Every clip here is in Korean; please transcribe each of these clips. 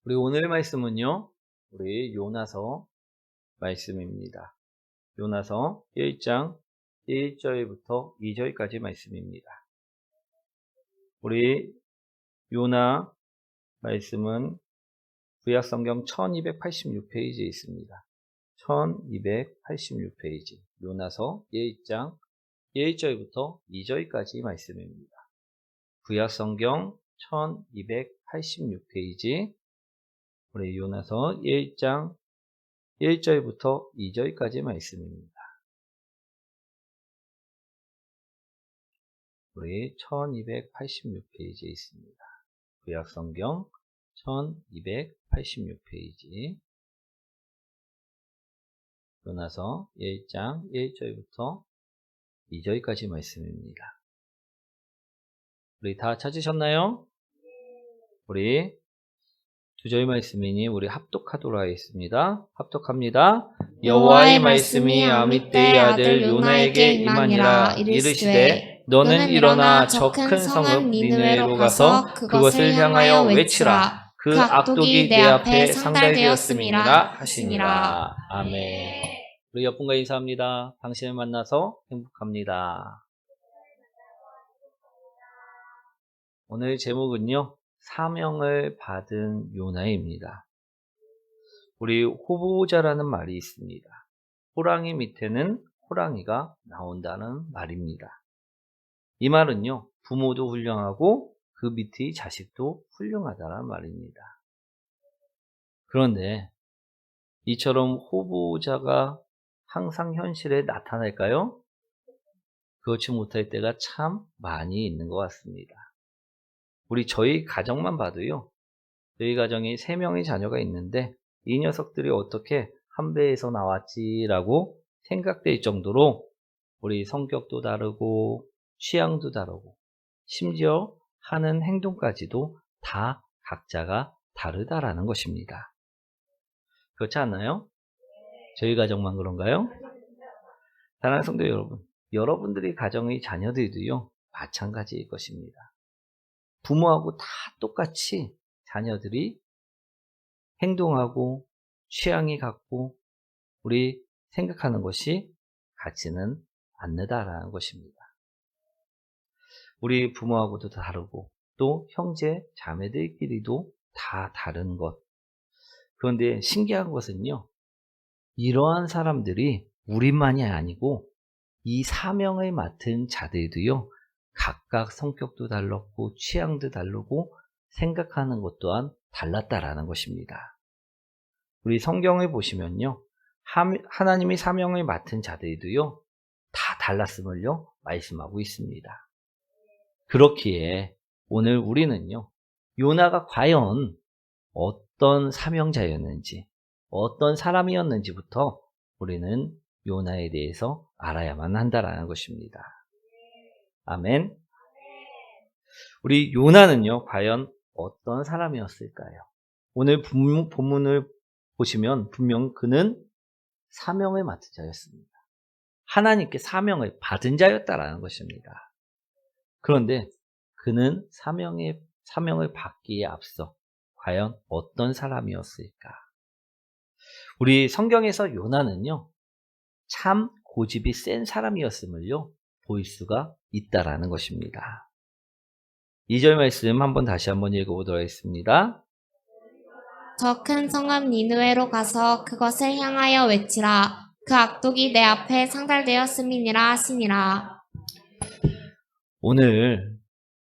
우리 오늘 말씀은요, 우리 요나서 말씀입니다. 요나서 1장 1절부터 2절까지 말씀입니다. 우리 요나 말씀은 구약성경 1286페이지에 있습니다. 1286페이지 요나서 1장 1절부터 2절까지 말씀입니다. 구약성경 1286페이지 우리 요나서 1장 1절부터 2절까지 말씀입니다. 우리 1286페이지에 있습니다. 구약성경 1286페이지 요나서 1장 1절부터 2절까지 말씀입니다. 우리 다 찾으셨나요? 우리 두 절 말씀이니 우리 합독하도록 하겠습니다. 합독합니다. 여호와의 말씀이 아미떼의 아들 요나에게 임하니라. 이르시되 너는 일어나 저 큰 성읍 니느웨로 가서 그것을 향하여 외치라. 그 악독이 내 앞에 상달되었음이니라 하시니라. 아멘. 우리 옆분과 인사합니다. 당신을 만나서 행복합니다. 오늘 제목은요, 사명을 받은 요나입니다. 우리 호보자라는 말이 있습니다. 호랑이 밑에는 호랑이가 나온다는 말입니다. 이 말은요, 부모도 훌륭하고 그 밑의 자식도 훌륭하다는 말입니다. 그런데 이처럼 호보자가 항상 현실에 나타날까요? 그렇지 못할 때가 참 많이 있는 것 같습니다. 우리 저희 가정만 봐도요, 저희 가정에 3명의 자녀가 있는데 이 녀석들이 어떻게 한 배에서 나왔지라고 생각될 정도로 우리 성격도 다르고 취향도 다르고 심지어 하는 행동까지도 다 각자가 다르다라는 것입니다. 그렇지 않나요? 저희 가정만 그런가요? 사랑하는 성도 여러분, 여러분들이 가정의 자녀들도요, 마찬가지일 것입니다. 부모하고 다 똑같이 자녀들이 행동하고 취향이 같고 우리 생각하는 것이 같지는 않다라는 것입니다. 우리 부모하고도 다르고 또 형제 자매들끼리도 다 다른 것. 그런데 신기한 것은요, 이러한 사람들이 우리만이 아니고 이 사명을 맡은 자들도요, 각각 성격도 달랐고 취향도 다르고 생각하는 것 또한 달랐다라는 것입니다. 우리 성경을 보시면요, 하나님이 사명을 맡은 자들도요, 다 달랐음을요 말씀하고 있습니다. 그렇기에 오늘 우리는요, 요나가 과연 어떤 사명자였는지, 어떤 사람이었는지부터 우리는 요나에 대해서 알아야만 한다라는 것입니다. 아멘. 우리 요나는요, 과연 어떤 사람이었을까요? 오늘 본문을 보시면 분명 그는 사명을 맡은 자였습니다. 하나님께 사명을 받은 자였다라는 것입니다. 그런데 그는 사명을 받기에 앞서 과연 어떤 사람이었을까? 우리 성경에서 요나는요, 참 고집이 센 사람이었음을요 볼 수가 있다라는 것입니다. 2절 말씀 다시 한번 읽어보도록 하겠습니다. 저 큰 성읍 니느웨로 가서 그것을 향하여 외치라. 그 악독이 내 앞에 상달되었음이니라 하시니라. 오늘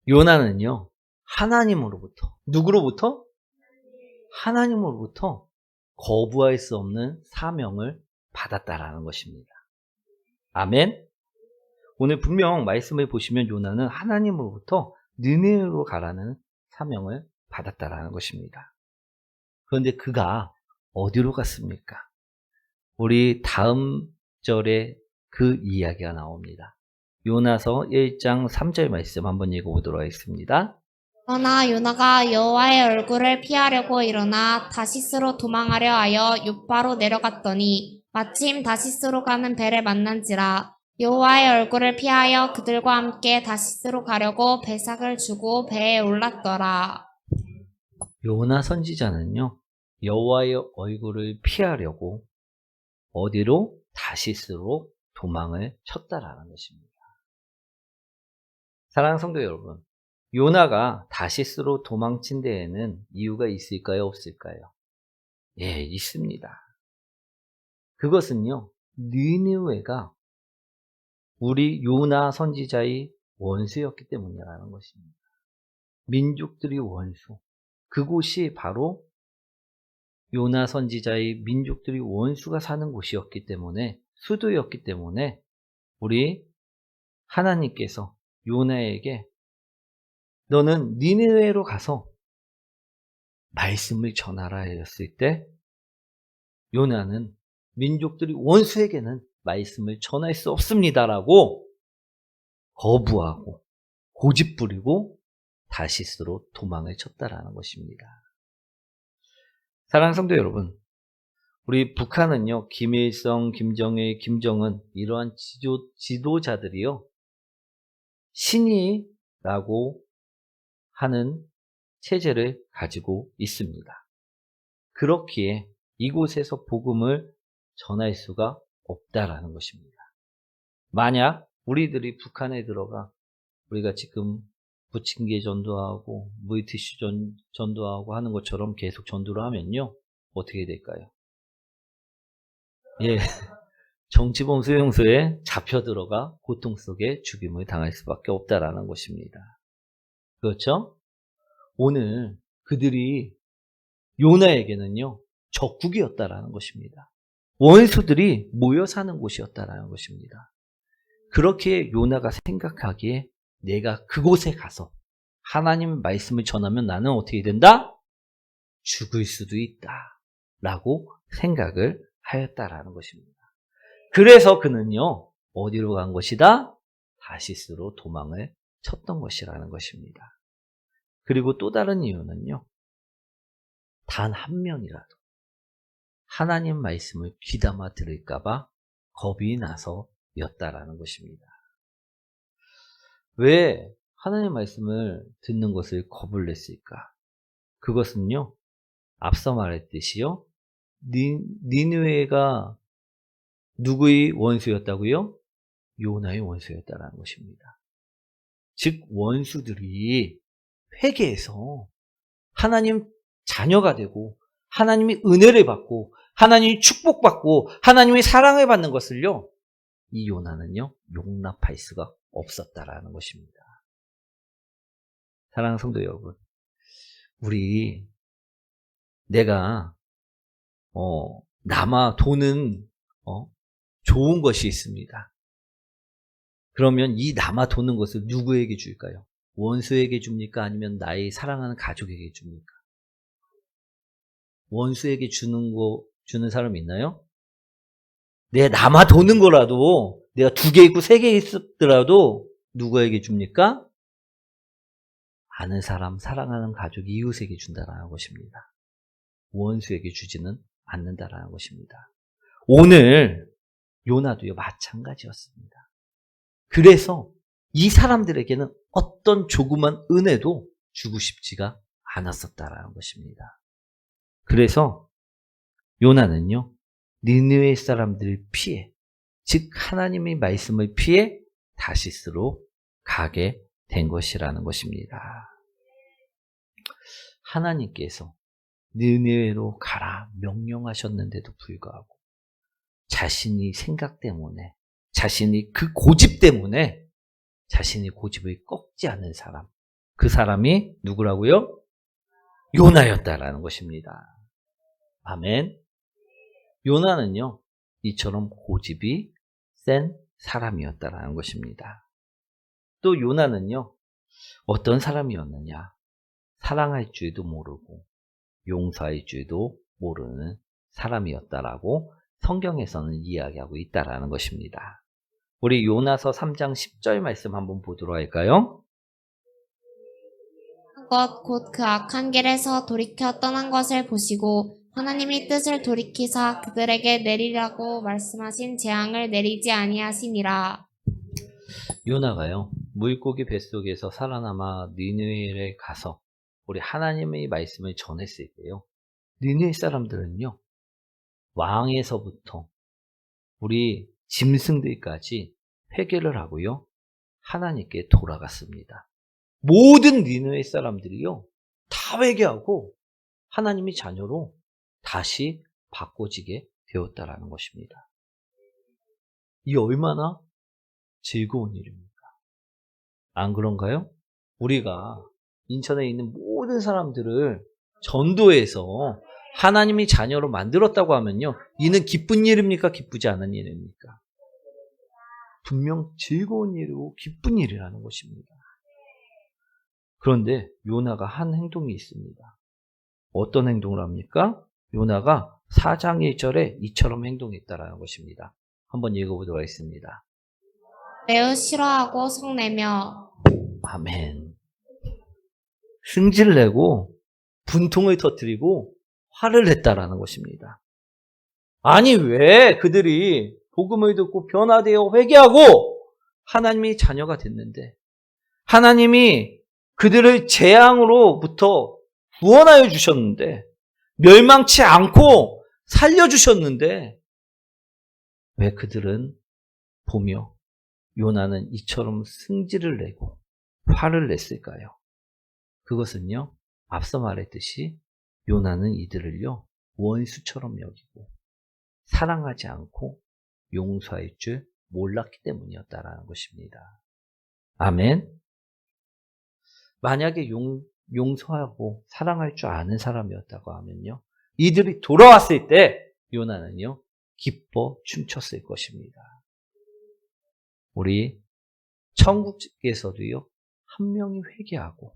요나는요, 하나님으로부터, 누구로부터? 하나님으로부터 거부할 수 없는 사명을 받았다라는 것입니다. 아멘. 오늘 분명 말씀을 보시면 요나는 하나님으로부터 니느웨로 가라는 사명을 받았다라는 것입니다. 그런데 그가 어디로 갔습니까? 우리 다음 절에 그 이야기가 나옵니다. 요나서 1장 3절 말씀 한번 읽어보도록 하겠습니다. 그러나 요나가 여호와의 얼굴을 피하려고 일어나 다시스로 도망하려 하여 욥바로 내려갔더니 마침 다시스로 가는 배를 만난지라. 여호와의 얼굴을 피하여 그들과 함께 다시스로 가려고 배삭을 주고 배에 올랐더라. 요나 선지자는요, 여호와의 얼굴을 피하려고 어디로? 다시스로 도망을 쳤다라는 것입니다. 사랑하는 성도 여러분, 요나가 다시스로 도망친 데에는 이유가 있을까요? 없을까요? 예, 있습니다. 그것은요, 니느웨가 우리 요나 선지자의 원수였기 때문이라는 것입니다. 민족들이 원수. 그곳이 바로 요나 선지자의 민족들이 원수가 사는 곳이었기 때문에, 수도였기 때문에 우리 하나님께서 요나에게 너는 니느웨로 가서 말씀을 전하라 하였을 때 요나는 민족들이 원수에게는 말씀을 전할 수 없습니다라고 거부하고 고집부리고 다시스로 도망을 쳤다라는 것입니다. 사랑하는 성도 여러분, 우리 북한은요, 김일성, 김정일, 김정은 이러한 지도자들이요, 신이라고 하는 체제를 가지고 있습니다. 그렇기에 이곳에서 복음을 전할 수가 없다라는 것입니다. 만약 우리들이 북한에 들어가 우리가 지금 부침개 전도하고 물티슈 전도하고 하는 것처럼 계속 전도를 하면요, 어떻게 될까요? 예, 정치범 수용소에 잡혀 들어가 고통 속에 죽임을 당할 수밖에 없다라는 것입니다. 그렇죠? 오늘 그들이 요나에게는요, 적국이었다라는 것입니다. 원수들이 모여 사는 곳이었다라는 것입니다. 그렇게 요나가 생각하기에 내가 그곳에 가서 하나님의 말씀을 전하면 나는 어떻게 된다? 죽을 수도 있다 라고 생각을 하였다라는 것입니다. 그래서 그는요, 어디로 간 것이다? 다시스로 도망을 쳤던 것이라는 것입니다. 그리고 또 다른 이유는요, 단 한 명이라도 하나님 말씀을 귀담아 들을까봐 겁이 나서였다라는 것입니다. 왜 하나님 말씀을 듣는 것을 겁을 냈을까? 그것은요, 앞서 말했듯이요, 니느웨가 누구의 원수였다고요? 요나의 원수였다라는 것입니다. 즉 원수들이 회개해서 하나님 자녀가 되고 하나님의 은혜를 받고 하나님의 축복받고 하나님의 사랑을 받는 것을요, 이 요나는요, 용납할 수가 없었다라는 것입니다. 사랑하는 성도 여러분, 우리 내가 남아 도는 좋은 것이 있습니다. 그러면 이 남아 도는 것을 누구에게 줄까요? 원수에게 줍니까? 아니면 나의 사랑하는 가족에게 줍니까? 원수에게 주는 사람 있나요? 내 남아 도는 거라도 내가 2개 있고 3개 있었더라도 누구에게 줍니까? 아는 사람, 사랑하는 가족, 이웃에게 준다라는 것입니다. 원수에게 주지는 않는다라는 것입니다. 오늘 요나도요, 마찬가지였습니다. 그래서 이 사람들에게는 어떤 조그만 은혜도 주고 싶지가 않았었다라는 것입니다. 그래서 요나는요, 니느웨 사람들을 피해, 즉 하나님의 말씀을 피해 다시스로 가게 된 것이라는 것입니다. 하나님께서 니느웨로 가라 명령하셨는데도 불구하고 자신이 생각 때문에, 자신이 그 고집 때문에 자신의 고집을 꺾지 않은 사람, 그 사람이 누구라고요? 요나였다라는 것입니다. 아멘. 요나는요, 이처럼 고집이 센 사람이었다라는 것입니다. 또 요나는요, 어떤 사람이었느냐? 사랑할 줄도 모르고 용서할 줄도 모르는 사람이었다라고 성경에서는 이야기하고 있다라는 것입니다. 우리 요나서 3장 10절 말씀 한번 보도록 할까요? 곧 그 악한 길에서 돌이켜 떠난 것을 보시고 하나님이 뜻을 돌이키사 그들에게 내리라고 말씀하신 재앙을 내리지 아니하시니라. 요나가요, 물고기 뱃속에서 살아남아 니느웨에 가서 우리 하나님의 말씀을 전했을 때요. 니네 사람들은요. 왕에서부터 우리 짐승들까지 회개를 하고요. 하나님께 돌아갔습니다. 모든 니느웨 사람들이요. 다 회개하고 하나님의 자녀로 다시 바꿔지게 되었다라는 것입니다. 이 얼마나 즐거운 일입니까? 안 그런가요? 우리가 인천에 있는 모든 사람들을 전도해서 하나님이 자녀로 만들었다고 하면요. 이는 기쁜 일입니까? 기쁘지 않은 일입니까? 분명 즐거운 일이고 기쁜 일이라는 것입니다. 그런데 요나가 한 행동이 있습니다. 어떤 행동을 합니까? 요나가 4장 1절에 이처럼 행동했다라는 것입니다. 한번 읽어보도록 하겠습니다. 매우 싫어하고 성내며 아멘. 승질을 내고 분통을 터뜨리고 화를 냈다라는 것입니다. 아니 왜 그들이 복음을 듣고 변화되어 회개하고 하나님이 자녀가 됐는데 하나님이 그들을 재앙으로부터 구원하여 주셨는데 멸망치 않고 살려주셨는데 왜 그들은 보며 요나는 이처럼 승질을 내고 화를 냈을까요? 그것은요, 앞서 말했듯이 요나는 이들을요, 원수처럼 여기고 사랑하지 않고 용서할 줄 몰랐기 때문이었다라는 것입니다. 아멘. 만약에 용서하고 사랑할 줄 아는 사람이었다고 하면요, 이들이 돌아왔을 때 요나는요, 기뻐 춤췄을 것입니다. 우리 천국에서도요, 한 명이 회개하고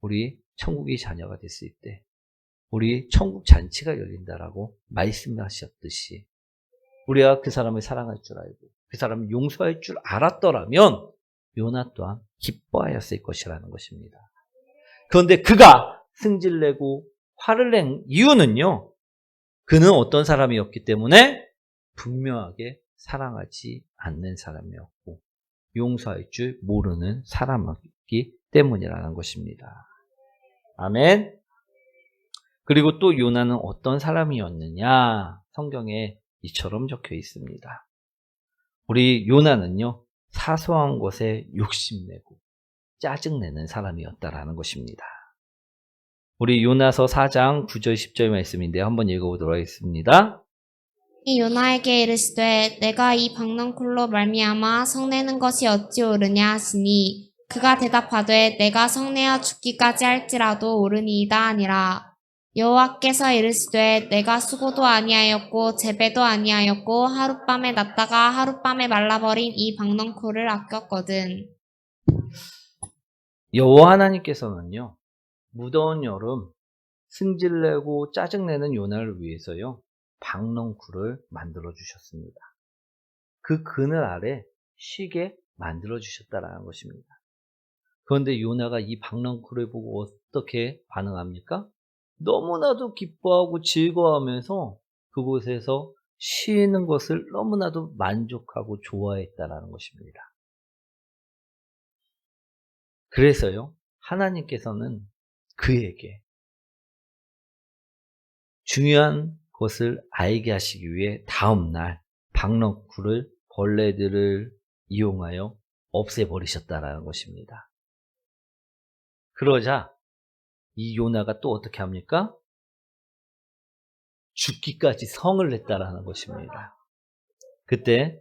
우리 천국의 자녀가 됐을 때 우리 천국 잔치가 열린다라고 말씀하셨듯이 우리가 그 사람을 사랑할 줄 알고 그 사람을 용서할 줄 알았더라면 요나 또한 기뻐하였을 것이라는 것입니다. 그런데 그가 승질내고 화를 낸 이유는요. 그는 어떤 사람이었기 때문에 분명하게 사랑하지 않는 사람이었고 용서할 줄 모르는 사람이었기 때문이라는 것입니다. 아멘. 그리고 또 요나는 어떤 사람이었느냐? 성경에 이처럼 적혀 있습니다. 우리 요나는요, 사소한 것에 욕심내고 짜증내는 사람이었다라는 것입니다. 우리 요나서 4장 9절 10절 말씀인데 한번 읽어보도록 하겠습니다. 이 요나에게 이르시되 내가 이 박넝쿨로 말미암아 성내는 것이 어찌 옳으냐 하시니 그가 대답하되 내가 성내어 죽기까지 할지라도 옳으니이다 하니라. 여호와께서 이르시되 내가 수고도 아니하였고 재배도 아니하였고 하룻밤에 났다가 하룻밤에 말라버린 이 박넝쿨을 아꼈거든. 여호와 하나님께서는요, 무더운 여름 승질내고 짜증내는 요나를 위해서요, 박넝쿨을 만들어 주셨습니다. 그 그늘 아래 쉬게 만들어 주셨다라는 것입니다. 그런데 요나가 이 박넝쿨을 보고 어떻게 반응합니까? 너무나도 기뻐하고 즐거워하면서 그곳에서 쉬는 것을 너무나도 만족하고 좋아했다라는 것입니다. 그래서요, 하나님께서는 그에게 중요한 것을 알게 하시기 위해 다음날 박넝쿨을 벌레들을 이용하여 없애버리셨다라는 것입니다. 그러자 이 요나가 또 어떻게 합니까? 죽기까지 성을 냈다라는 것입니다. 그때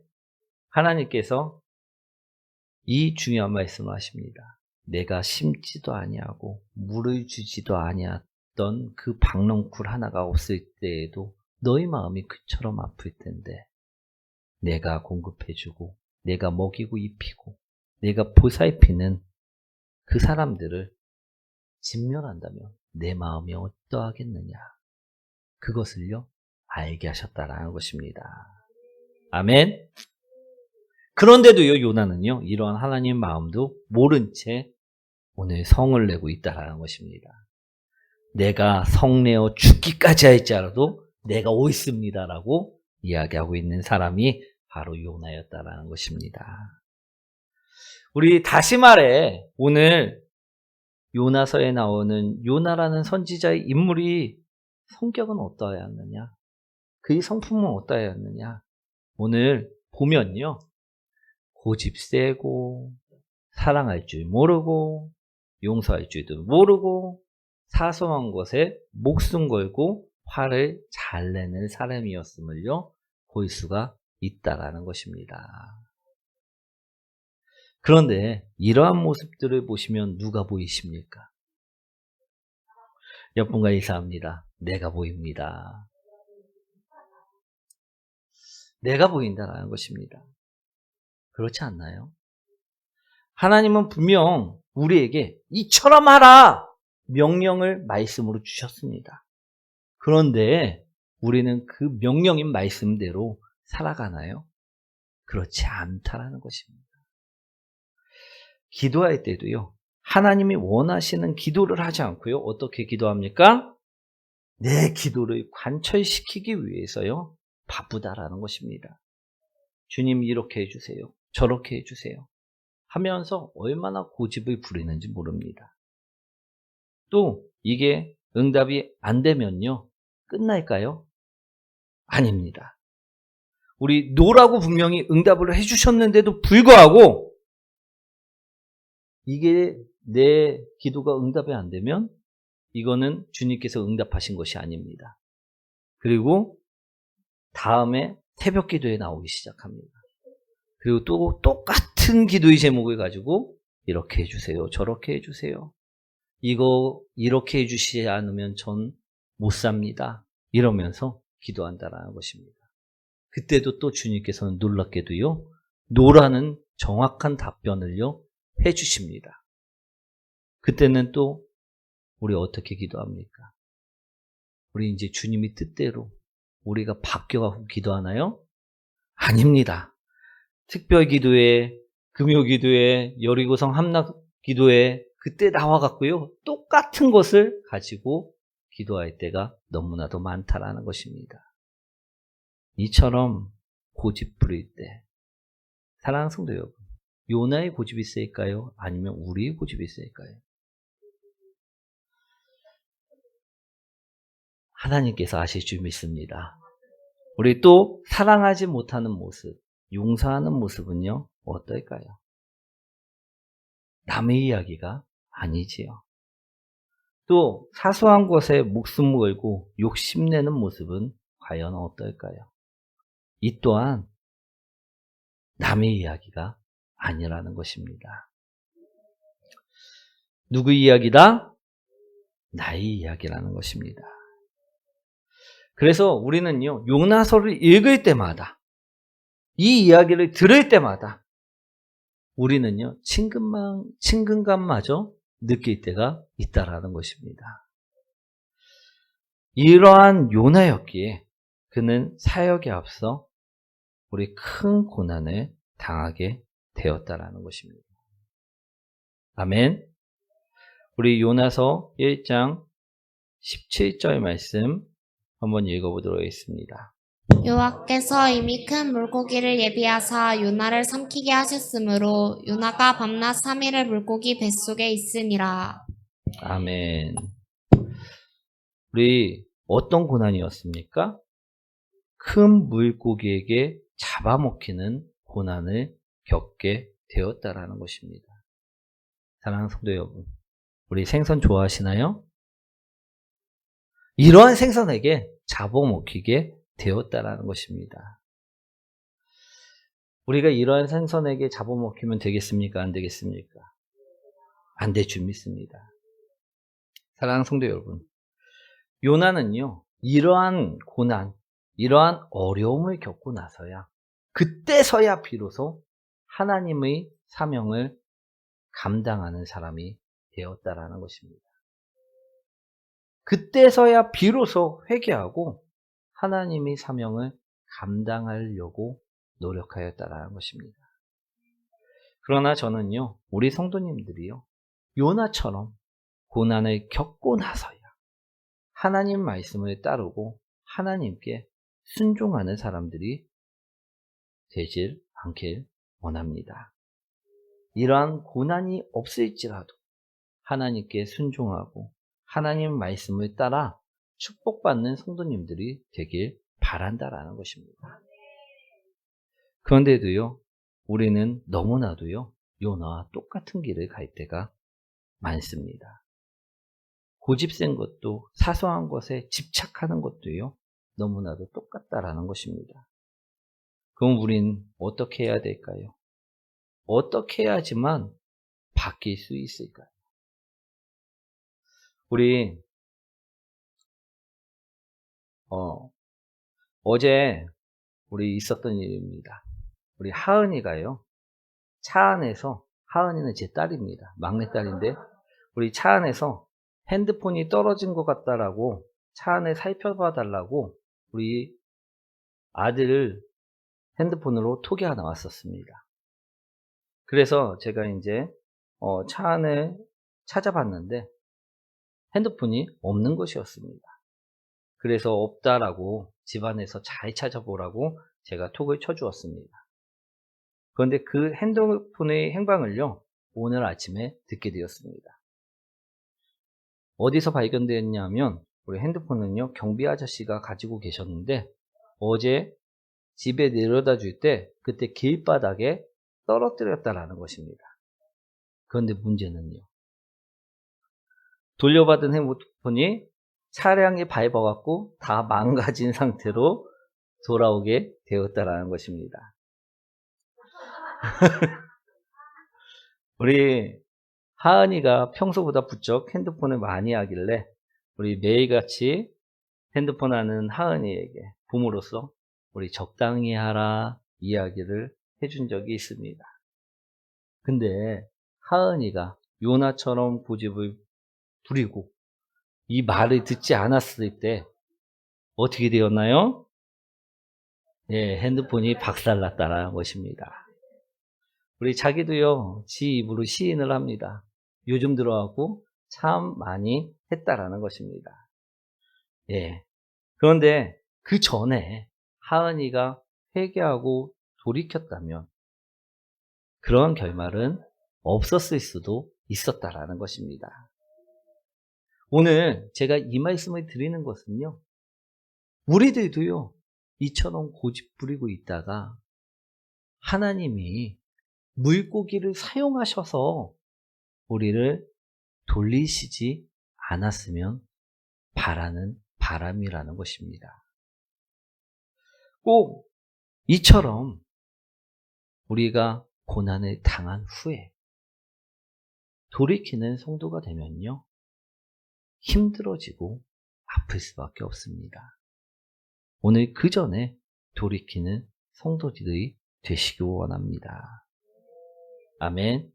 하나님께서 이 중요한 말씀을 하십니다. 내가 심지도 아니하고 물을 주지도 아니했던 그 박넝쿨 하나가 없을 때에도 너희 마음이 그처럼 아플 텐데 내가 공급해주고 내가 먹이고 입히고 내가 보살피는 그 사람들을 진멸한다면 내 마음이 어떠하겠느냐. 그것을요 알게 하셨다라는 것입니다. 아멘. 그런데도요 요나는요 이러한 하나님의 마음도 모른 채 오늘 성을 내고 있다라는 것입니다. 내가 성내어 죽기까지 할지라도 내가 옳습니다라고 이야기하고 있는 사람이 바로 요나였다라는 것입니다. 우리 다시 말해 오늘 요나서에 나오는 요나라는 선지자의 인물이 성격은 어떠하였느냐? 그의 성품은 어떠하였느냐? 오늘 보면요. 고집 세고 사랑할 줄 모르고 용서할 줄도 모르고 사소한 것에 목숨 걸고 화를 잘 내는 사람이었음을요. 볼 수가 있다라는 것입니다. 그런데 이러한 모습들을 보시면 누가 보이십니까? 옆분과 인사합니다. 내가 보입니다. 내가 보인다라는 것입니다. 그렇지 않나요? 하나님은 분명 우리에게 이처럼 하라! 명령을 말씀으로 주셨습니다. 그런데 우리는 그 명령인 말씀대로 살아가나요? 그렇지 않다라는 것입니다. 기도할 때도요. 하나님이 원하시는 기도를 하지 않고요. 어떻게 기도합니까? 내 기도를 관철시키기 위해서요. 바쁘다라는 것입니다. 주님 이렇게 해주세요. 저렇게 해주세요. 하면서 얼마나 고집을 부리는지 모릅니다. 또 이게 응답이 안 되면요. 끝날까요? 아닙니다. 우리 노라고 분명히 응답을 해주셨는데도 불구하고 이게 내 기도가 응답이 안 되면 이거는 주님께서 응답하신 것이 아닙니다. 그리고 다음에 새벽 기도에 나오기 시작합니다. 그리고 또 똑같은 기도의 제목을 가지고 이렇게 해주세요. 저렇게 해주세요. 이거 이렇게 해주시지 않으면 전 못 삽니다. 이러면서 기도한다라는 것입니다. 그때도 또 주님께서는 놀랍게도요. 노라는 정확한 답변을요. 해주십니다. 그때는 또 우리 어떻게 기도합니까? 우리 이제 주님의 뜻대로 우리가 바뀌어가고 기도하나요? 아닙니다. 특별 기도회, 금요 기도회, 여리고성 함락 기도회 그때 나와갖고요. 똑같은 것을 가지고 기도할 때가 너무나도 많다라는 것입니다. 이처럼 고집 부릴 때 사랑하는 성도 여러분, 요나의 고집이 있을까요? 아니면 우리의 고집이 있을까요? 하나님께서 아실 줄 믿습니다. 우리 또 사랑하지 못하는 모습, 용서하는 모습은요, 어떨까요? 남의 이야기가 아니지요. 또 사소한 것에 목숨 걸고 욕심내는 모습은 과연 어떨까요? 이 또한 남의 이야기가 아니라는 것입니다. 누구의 이야기다? 나의 이야기라는 것입니다. 그래서 우리는요, 요나서를 읽을 때마다, 이 이야기를 들을 때마다, 우리는요, 친근감마저 느낄 때가 있다라는 것입니다. 이러한 요나였기에 그는 사역에 앞서 우리 큰 고난을 당하게 되었다라는 것입니다. 아멘. 우리 요나서 1장 17절 말씀 한번 읽어보도록 하겠습니다. 여호와께서 이미 큰 물고기를 예비하사 요나를 삼키게 하셨으므로 요나가 밤낮 3일을 물고기 뱃속에 있으니라. 아멘. 우리 어떤 고난이었습니까? 큰 물고기에게 잡아먹히는 고난을 겪게 되었다라는 것입니다. 사랑하는 성도 여러분, 우리 생선 좋아하시나요? 이러한 생선에게 잡아먹히게 되었다라는 것입니다. 우리가 이러한 생선에게 잡아먹히면 되겠습니까? 안 되겠습니까? 안 될 줄 믿습니다. 사랑하는 성도 여러분, 요나는요, 이러한 고난, 이러한 어려움을 겪고 나서야, 그때서야 비로소 하나님의 사명을 감당하는 사람이 되었다라는 것입니다. 그때서야 비로소 회개하고 하나님의 사명을 감당하려고 노력하였다라는 것입니다. 그러나 저는요, 우리 성도님들이요, 요나처럼 고난을 겪고 나서야 하나님 말씀을 따르고 하나님께 순종하는 사람들이 되질 않길 원합니다. 이러한 고난이 없을지라도 하나님께 순종하고 하나님 말씀을 따라 축복받는 성도님들이 되길 바란다라는 것입니다. 그런데도요, 우리는 너무나도요, 요나와 똑같은 길을 갈 때가 많습니다. 고집센 것도 사소한 것에 집착하는 것도요, 너무나도 똑같다라는 것입니다. 그럼 우린 어떻게 해야 될까요? 어떻게 해야지만 바뀔 수 있을까요? 우리 어제 우리 있었던 일입니다. 우리 하은이가요, 차 안에서, 하은이는 제 딸입니다. 막내딸인데, 우리 차 안에서 핸드폰이 떨어진 것 같다라고 차 안에 살펴봐 달라고 우리 아들 핸드폰으로 톡이 하나 왔었습니다. 그래서 제가 이제 차 안에 찾아봤는데 핸드폰이 없는 것이었습니다. 그래서 없다라고 집안에서 잘 찾아보라고 제가 톡을 쳐주었습니다. 그런데 그 핸드폰의 행방을요, 오늘 아침에 듣게 되었습니다. 어디서 발견되었냐면 우리 핸드폰은요, 경비 아저씨가 가지고 계셨는데 어제 집에 내려다 줄 때 그때 길바닥에 떨어뜨렸다라는 것입니다. 그런데 문제는요, 돌려받은 핸드폰이 차량이 밟아갖고 다 망가진 상태로 돌아오게 되었다라는 것입니다. 우리 하은이가 평소보다 부쩍 핸드폰을 많이 하길래 우리 매일같이 핸드폰 하는 하은이에게 부모로서 우리 적당히 하라 이야기를 해준 적이 있습니다. 근데 하은이가 요나처럼 고집을 부리고 이 말을 듣지 않았을 때 어떻게 되었나요? 예, 핸드폰이 박살났다는 것입니다. 우리 자기도요, 지 입으로 시인을 합니다. 요즘 들어가고 참 많이 했다라는 것입니다. 예. 그런데 그 전에 하은이가 회개하고 돌이켰다면 그런 결말은 없었을 수도 있었다라는 것입니다. 오늘 제가 이 말씀을 드리는 것은요, 우리들도요, 이처럼 고집 부리고 있다가 하나님이 물고기를 사용하셔서 우리를 돌리시지 않았으면 바라는 바람이라는 것입니다. 꼭 이처럼 우리가 고난을 당한 후에 돌이키는 성도가 되면요, 힘들어지고 아플 수밖에 없습니다. 오늘 그 전에 돌이키는 성도들이 되시기 원합니다. 아멘.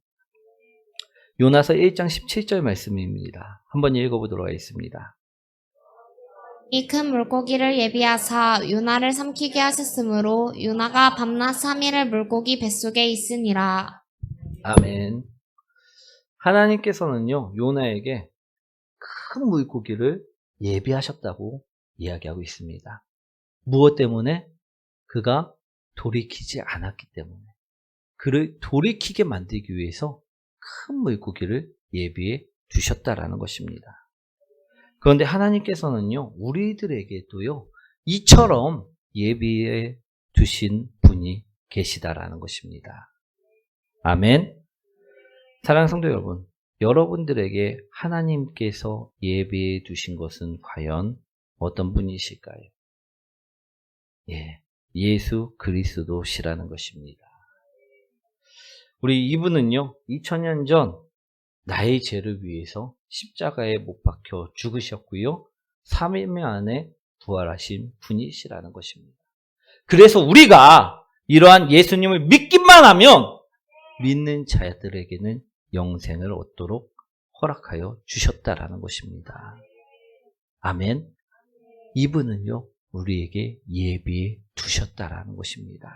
요나서 1장 17절 말씀입니다. 한번 읽어보도록 하겠습니다. 이 큰 물고기를 예비하사 요나를 삼키게 하셨으므로 요나가 밤낮 3일을 물고기 뱃속에 있으니라. 아멘. 하나님께서는요, 요나에게 큰 물고기를 예비하셨다고 이야기하고 있습니다. 무엇 때문에? 그가 돌이키지 않았기 때문에. 그를 돌이키게 만들기 위해서 큰 물고기를 예비해 두셨다라는 것입니다. 그런데 하나님께서는요, 우리들에게도요, 이처럼 예비해 두신 분이 계시다라는 것입니다. 아멘. 사랑하는 성도 여러분, 여러분들에게 하나님께서 예비해 두신 것은 과연 어떤 분이실까요? 예, 예수 그리스도시라는 것입니다. 우리 이분은요, 2000년 전 나의 죄를 위해서 십자가에 못 박혀 죽으셨고요, 3일 만에 부활하신 분이시라는 것입니다. 그래서 우리가 이러한 예수님을 믿기만 하면 믿는 자들에게는 영생을 얻도록 허락하여 주셨다라는 것입니다. 아멘. 이분은요, 우리에게 예비해 두셨다라는 것입니다.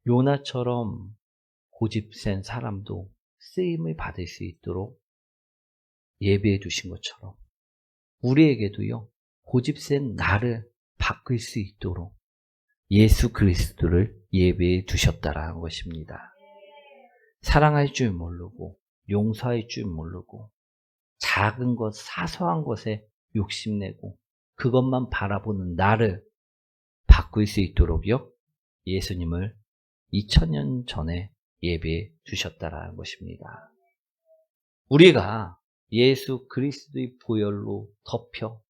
요나처럼 고집센 사람도 쓰임을 받을 수 있도록 예비해 두신 것처럼 우리에게도요, 고집센 나를 바꿀 수 있도록 예수 그리스도를 예비해 두셨다라는 것입니다. 사랑할 줄 모르고 용서할 줄 모르고 작은 것, 사소한 것에 욕심내고 그것만 바라보는 나를 바꿀 수 있도록요, 예수님을 2000년 전에 예배해 주셨다라는 것입니다. 우리가 예수 그리스도의 보혈로 덮여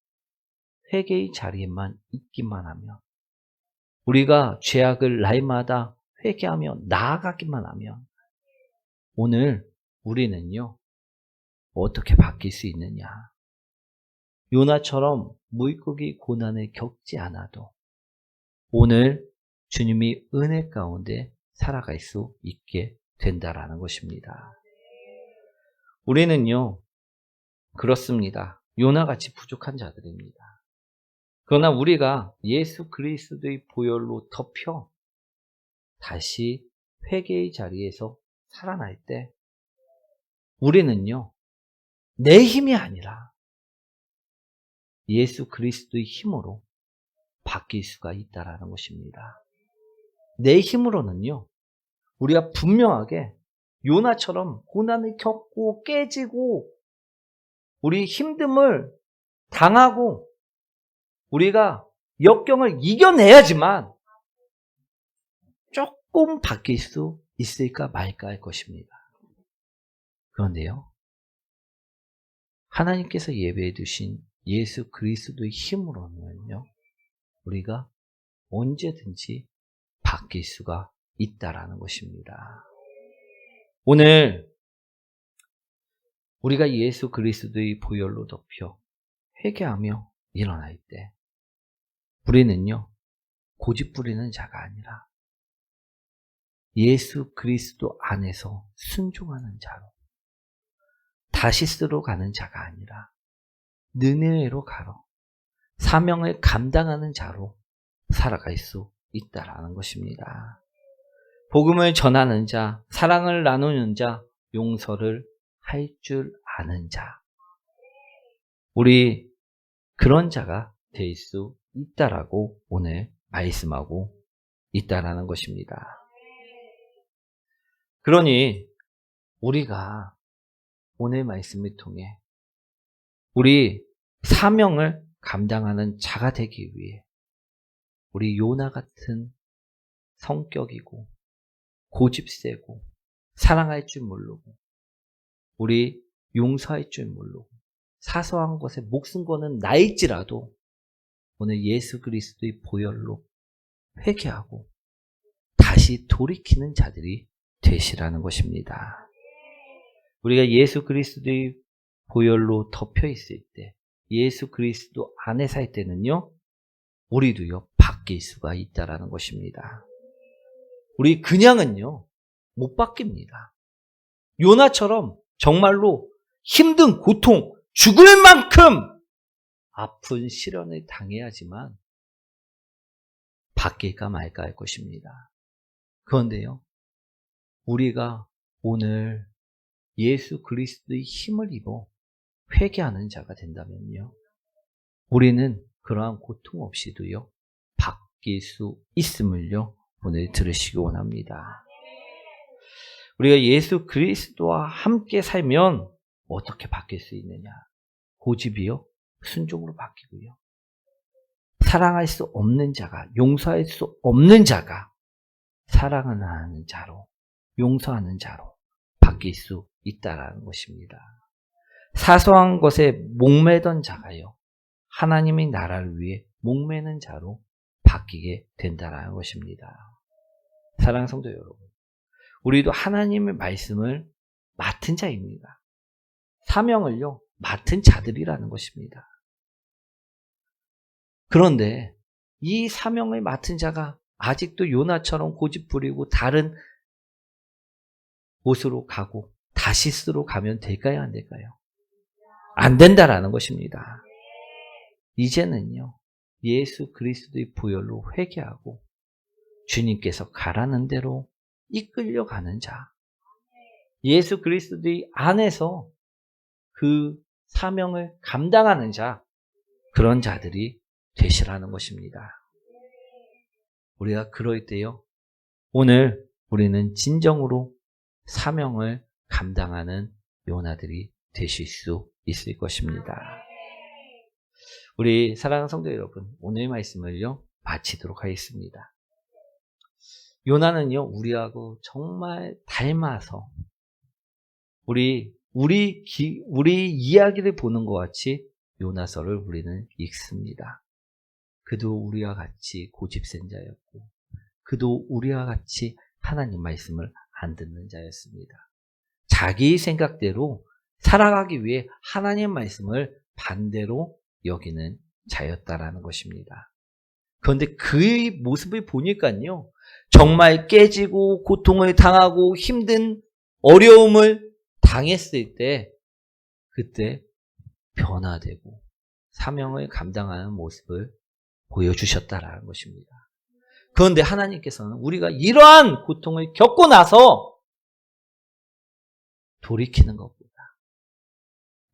회개의 자리에만 있기만 하면, 우리가 죄악을 날마다 회개하며 나아가기만 하면 오늘 우리는요, 어떻게 바뀔 수 있느냐? 요나처럼 물고기 고난을 겪지 않아도 오늘 주님이 은혜 가운데 살아갈 수 있게 된다라는 것입니다. 우리는요, 그렇습니다. 요나같이 부족한 자들입니다. 그러나 우리가 예수 그리스도의 보혈로 덮여 다시 회개의 자리에서 살아날 때 우리는요, 내 힘이 아니라 예수 그리스도의 힘으로 바뀔 수가 있다라는 것입니다. 내 힘으로는요, 우리가 분명하게 요나처럼 고난을 겪고 깨지고 우리 힘듦을 당하고 우리가 역경을 이겨내야지만 조금 바뀔 수 있을까 말까 할 것입니다. 그런데요, 하나님께서 예배해 두신 예수 그리스도의 힘으로는요, 우리가 언제든지 바뀔 수가 있다라는 것입니다. 오늘 우리가 예수 그리스도의 보혈로 덮여 회개하며 일어날 때 우리는요, 고집 부리는 자가 아니라 예수 그리스도 안에서 순종하는 자로, 다시스로 가는 자가 아니라 느네웨로 가러 사명을 감당하는 자로 살아갈 수 있다라는 것입니다. 복음을 전하는 자, 사랑을 나누는 자, 용서를 할 줄 아는 자, 우리 그런 자가 될 수 있다라고 오늘 말씀하고 있다라는 것입니다. 그러니 우리가 오늘 말씀을 통해 우리 사명을 감당하는 자가 되기 위해 우리 요나 같은 성격이고 고집세고 사랑할 줄 모르고 우리 용서할 줄 모르고 사소한 것에 목숨 거는 나일지라도 오늘 예수 그리스도의 보혈로 회개하고 다시 돌이키는 자들이 되시라는 것입니다. 우리가 예수 그리스도의 보혈로 덮여 있을 때, 예수 그리스도 안에 살 때는요, 우리도요, 바뀔 수가 있다라는 것입니다. 우리 그냥은요, 못 바뀝니다. 요나처럼 정말로 힘든 고통, 죽을 만큼 아픈 시련을 당해야지만 바뀔까 말까 할 것입니다. 그런데요, 우리가 오늘 예수 그리스도의 힘을 입어 회개하는 자가 된다면요, 우리는 그러한 고통 없이도요, 바뀔 수 있음을요, 오늘 들으시기 원합니다. 우리가 예수 그리스도와 함께 살면 어떻게 바뀔 수 있느냐? 고집이요, 순종으로 바뀌고요. 사랑할 수 없는 자가, 용서할 수 없는 자가 사랑을 하는 자로, 용서하는 자로 바뀔 수 있다라는 것입니다. 사소한 것에 목매던 자가요, 하나님의 나라를 위해 목매는 자로 바뀌게 된다라는 것입니다. 사랑하는 성도 여러분, 우리도 하나님의 말씀을 맡은 자입니다. 사명을요, 맡은 자들이라는 것입니다. 그런데 이 사명을 맡은 자가 아직도 요나처럼 고집 부리고 다른 곳으로 가고 다시스로 가면 될까요? 안 될까요? 안 된다라는 것입니다. 이제는요, 예수 그리스도의 보혈로 회개하고 주님께서 가라는 대로 이끌려가는 자, 예수 그리스도의 안에서 그 사명을 감당하는 자, 그런 자들이 되시라는 것입니다. 우리가 그럴 때요, 오늘 우리는 진정으로 사명을 감당하는 요나들이 되실 수 있을 것입니다. 우리 사랑하는 성도 여러분, 오늘 말씀을요 마치도록 하겠습니다. 요나는요 우리하고 정말 닮아서 우리 이야기를 보는 것 같이 요나서를 우리는 읽습니다. 그도 우리와 같이 고집센 자였고 그도 우리와 같이 하나님 말씀을 안 듣는 자였습니다. 자기 생각대로 살아가기 위해 하나님 말씀을 반대로 여기는 자였다라는 것입니다. 그런데 그의 모습을 보니까요, 정말 깨지고 고통을 당하고 힘든 어려움을 당했을 때, 그때 변화되고 사명을 감당하는 모습을 보여주셨다라는 것입니다. 그런데 하나님께서는 우리가 이러한 고통을 겪고 나서 돌이키는 것보다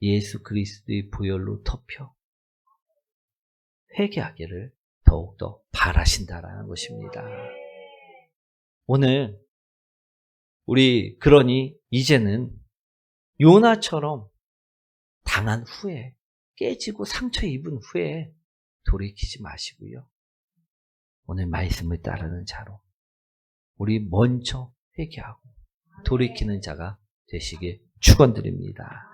예수 그리스도의 보혈로 덮여 회개하기를 더욱더 바라신다라는 것입니다. 오늘 우리 그러니 이제는 요나처럼 당한 후에 깨지고 상처 입은 후에 돌이키지 마시고요. 오늘 말씀을 따르는 자로 우리 먼저 회개하고 돌이키는 자가 되시길 축원드립니다.